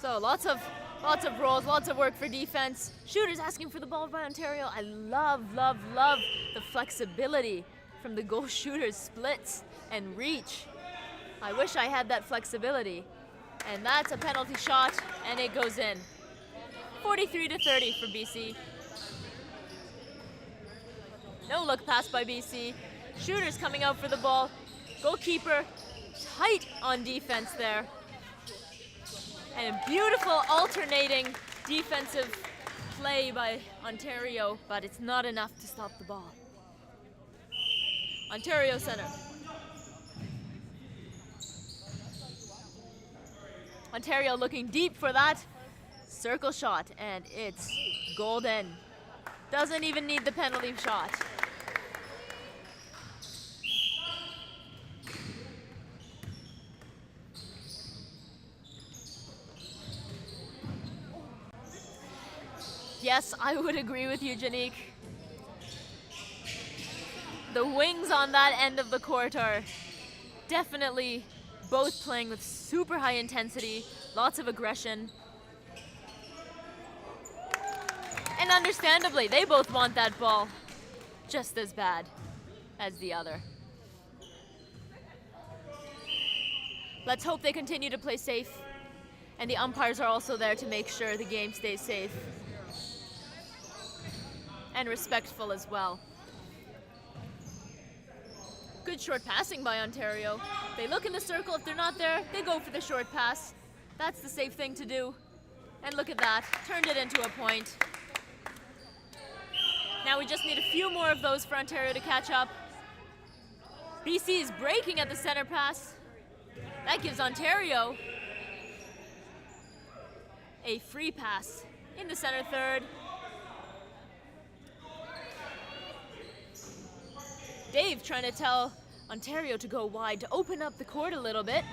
So lots of rolls, lots of work for defense. Shooters asking for the ball by Ontario. I love the flexibility from the goal shooters' splits and reach. I wish I had that flexibility. And that's a penalty shot, and it goes in. 43-30 for BC. No look pass by BC. Shooters coming out for the ball. Goalkeeper tight on defense there. And a beautiful alternating defensive play by Ontario, but it's not enough to stop the ball. Ontario center. Ontario looking deep for that circle shot, and it's golden. Doesn't even need the penalty shot. Yes, I would agree with you, Janique. The wings on that end of the court are definitely both playing with super high intensity, lots of aggression. And understandably, they both want that ball just as bad as the other. Let's hope they continue to play safe, and the umpires are also there to make sure the game stays safe and respectful as well. Good short passing by Ontario. They look in the circle. If they're not there, they go for the short pass. That's the safe thing to do. And look at that, turned it into a point. Now we just need a few more of those for Ontario to catch up. BC is breaking at the center pass. That gives Ontario a free pass in the center third. Dave trying to tell Ontario to go wide, to open up the court a little bit.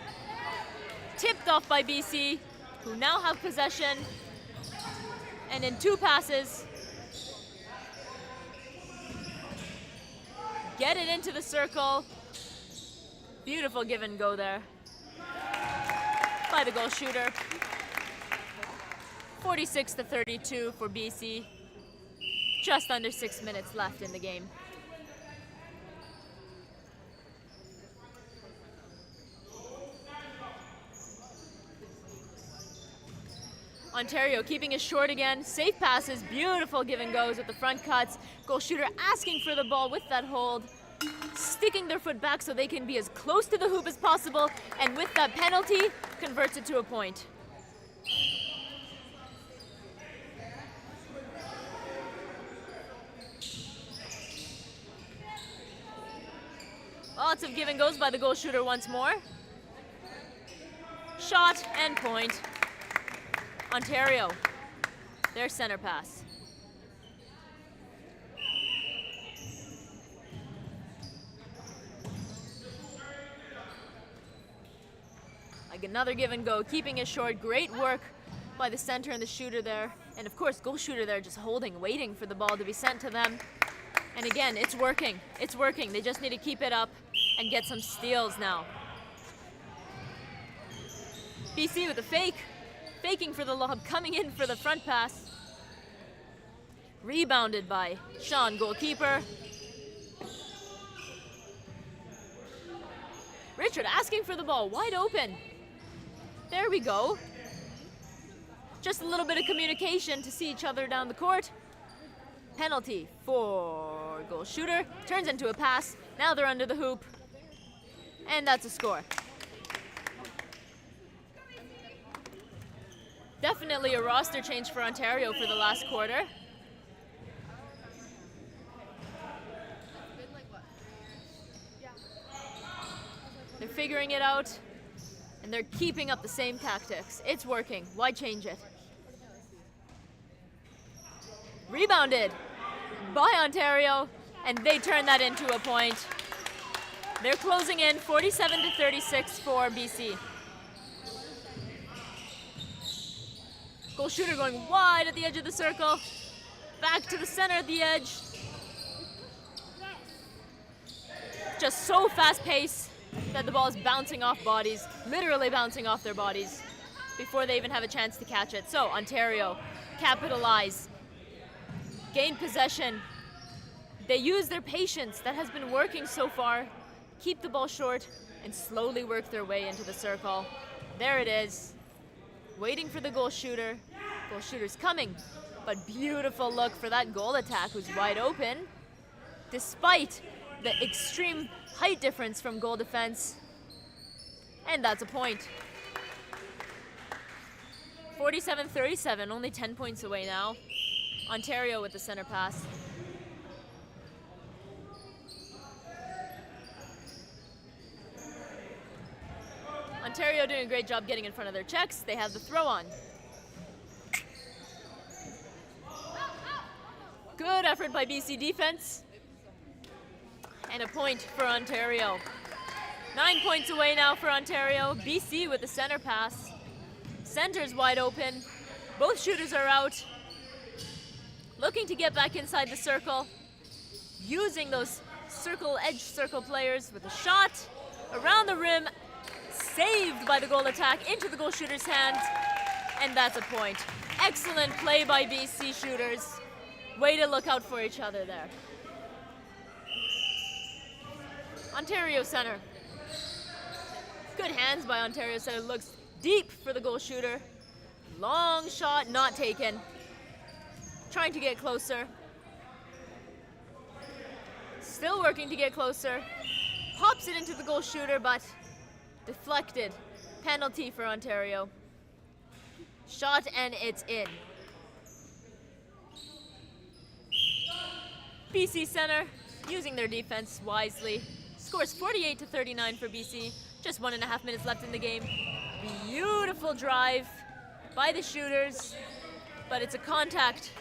Tipped off by BC, who now have possession. And in two passes, get it into the circle. Beautiful give and go there by the goal shooter. 46-32 for BC. Just under 6 minutes left in the game. Ontario keeping it short again. Safe passes, beautiful give and goes with the front cuts. Goal shooter asking for the ball with that hold. Sticking their foot back so they can be as close to the hoop as possible. And with that penalty, converts it to a point. Lots of give and goes by the goal shooter once more. Shot and point. Ontario, their center pass. Like another give and go, keeping it short. Great work by the center and the shooter there. And of course, goal shooter there just holding, waiting for the ball to be sent to them. And again, it's working. It's working. They just need to keep it up and get some steals now. BC with a fake. Faking for the lob, coming in for the front pass. Rebounded by Sean, goalkeeper. Richard asking for the ball, wide open. There we go. Just a little bit of communication to see each other down the court. Penalty for goal shooter. Turns into a pass. Now they're under the hoop. And that's a score. Definitely a roster change for Ontario for the last quarter. They're figuring it out, and they're keeping up the same tactics. It's working. Why change it? Rebounded by Ontario, and they turn that into a point. They're closing in 47-36 for BC. Goal shooter going wide at the edge of the circle. Back to the center at the edge. Just so fast paced that the ball is bouncing off bodies, literally bouncing off their bodies. before they even have a chance to catch it. So Ontario capitalize, gain possession. They use their patience that has been working so far, keep the ball short, and slowly work their way into the circle. There it is, waiting for the goal shooter. Goal shooter's coming, but beautiful look for that goal attack who's wide open. Despite the extreme height difference from goal defense. And that's a point. 47-37, only 10 points away now. Ontario with the center pass. Ontario doing a great job getting in front of their checks. They have the throw on. Good effort by BC defense. And a point for Ontario. 9 points away now for Ontario. BC with the center pass. Center's wide open. Both shooters are out. Looking to get back inside the circle. Using those edge circle players with a shot around the rim. Saved by the goal attack into the goal shooter's hand. And that's a point. Excellent play by BC shooters. Way to look out for each other there. Ontario center. Good hands by Ontario center. Looks deep for the goal shooter. Long shot, not taken. Trying to get closer. Still working to get closer. Pops it into the goal shooter, but deflected. Penalty for Ontario. Shot and it's in. BC center using their defense wisely. Scores 48-39 for BC. Just 1.5 minutes left in the game. Beautiful drive by the shooters, but it's a contact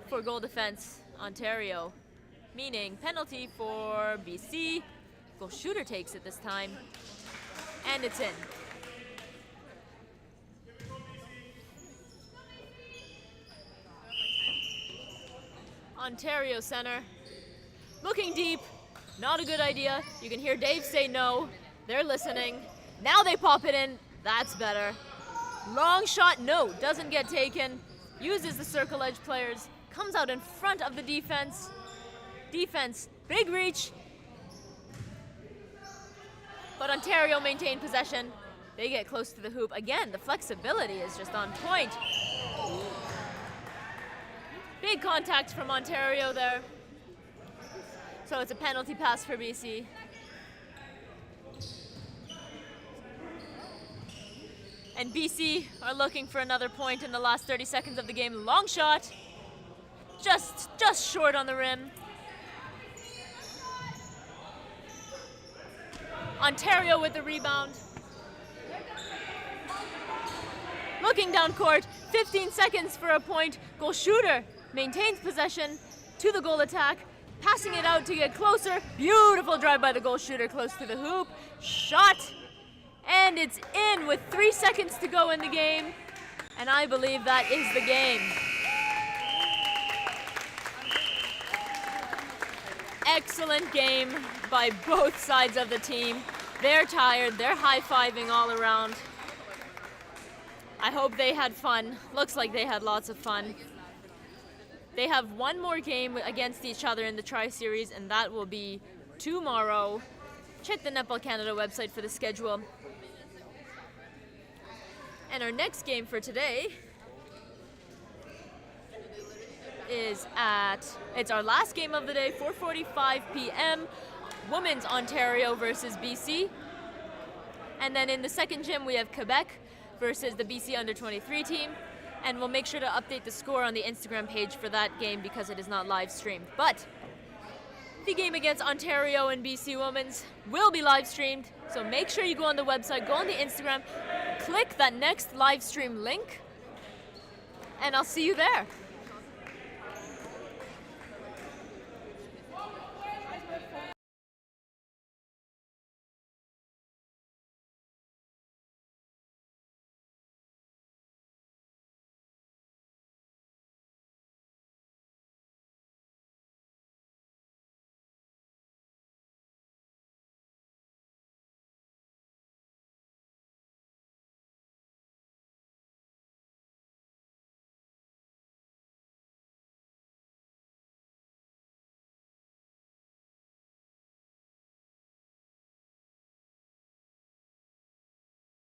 for goal defense, Ontario. Meaning penalty for BC. Goal shooter takes it this time, and it's in. Ontario center. Looking deep, not a good idea. You can hear Dave say no. They're listening. Now they pop it in. That's better. Long shot, no, doesn't get taken. Uses the circle edge players. Comes out in front of the defense. Defense, big reach. But Ontario maintain possession. They get close to the hoop. Again, the flexibility is just on point. Big contact from Ontario there. So it's a penalty pass for BC. And BC are looking for another point in the last 30 seconds of the game. Long shot. Just short on the rim. Ontario with the rebound. Looking down court. 15 seconds for a point. Goal shooter maintains possession to the goal attack. Passing it out to get closer. Beautiful drive by the goal shooter close to the hoop. Shot. And it's in with 3 seconds to go in the game. And I believe that is the game. Excellent game by both sides of the team. They're tired. They're high-fiving all around. I hope they had fun. Looks like they had lots of fun. They have one more game against each other in the Tri-Series, and that will be tomorrow. Check the Netball Canada website for the schedule. And our next game for today is it's our last game of the day, 4:45 p.m. Women's Ontario versus BC. And then in the second gym, we have Quebec versus the BC Under-23 team. And we'll make sure to update the score on the Instagram page for that game because it is not live streamed. But the game against Ontario and BC Women's will be live streamed. So make sure you go on the website, go on the Instagram, click that next live stream link, and I'll see you there.